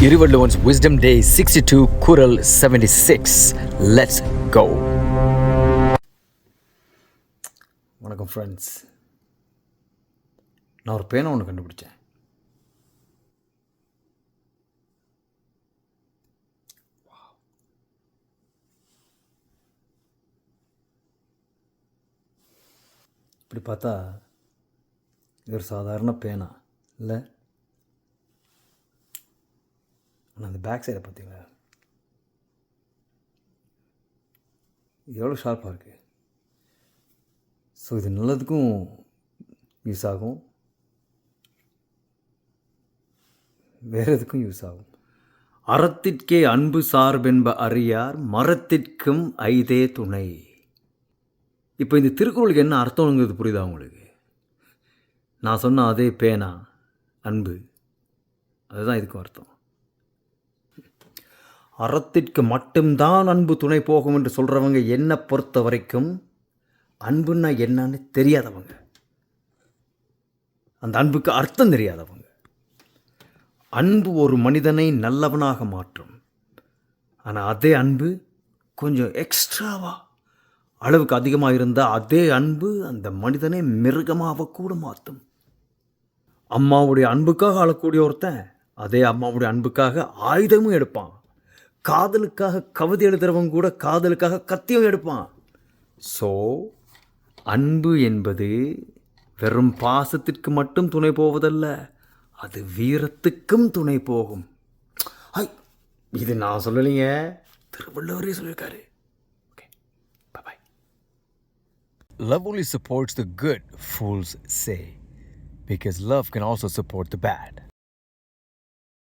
Irivalluvan's Wisdom Day 62, Kural 76. Let's go. வணக்கம் friends. நான் ஒரு பேனை ஒன்று கண்டுபிடிச்சேன். இப்படி பார்த்தா இது ஒரு சாதாரண பேனா இல்லை, ஆனால் அந்த பேக் சைடை பார்த்தீங்களா, இது எவ்வளோ ஷார்ப்பாக இருக்குது. ஸோ இது நல்லதுக்கும் யூஸ் ஆகும், வேறு எதுக்கும் யூஸ் ஆகும். அறத்திற்கே அன்பு சார்பென்ப அறியார், மரத்திற்கும் ஐதே துணை. இப்போ இந்த திருக்குறளுக்கு என்ன அர்த்தம்ங்கிறது புரியுதா உங்களுக்கு? நான் சொன்ன அதே பேனா அன்பு, அதுதான் இதுக்கும் அர்த்தம். அறத்திற்கு மட்டும்தான் அன்பு துணை போகும் என்று சொல்கிறவங்க என்னை பொறுத்த வரைக்கும் அன்புன்னா என்னன்னு தெரியாதவங்க, அந்த அன்புக்கு அர்த்தம் தெரியாதவங்க. அன்பு ஒரு மனிதனை நல்லவனாக மாற்றும். ஆனால் அதே அன்பு கொஞ்சம் எக்ஸ்ட்ராவாக, அளவுக்கு அதிகமாக இருந்தால் அதே அன்பு அந்த மனிதனை மிருகமாக கூட மாற்றும். அம்மாவுடைய அன்புக்காக அழக்கூடிய ஒருத்தன் அதே அம்மாவுடைய அன்புக்காக ஆயுதமும் எடுப்பான். காதலுக்காக கவிதை எழுதுகிறவங்க கூட காதலுக்காக கத்தியும் எடுப்பான். ஸோ அன்பு என்பது வெறும் பாசத்திற்கு மட்டும் துணை போவதல்ல, அது வீரத்துக்கும் துணை போகும். இது நான் சொல்லலைங்க, திருவள்ளுவரே சொல்லியிருக்காரு. Okay, bye. Love only supports the good, fools say, because love can also support the bad.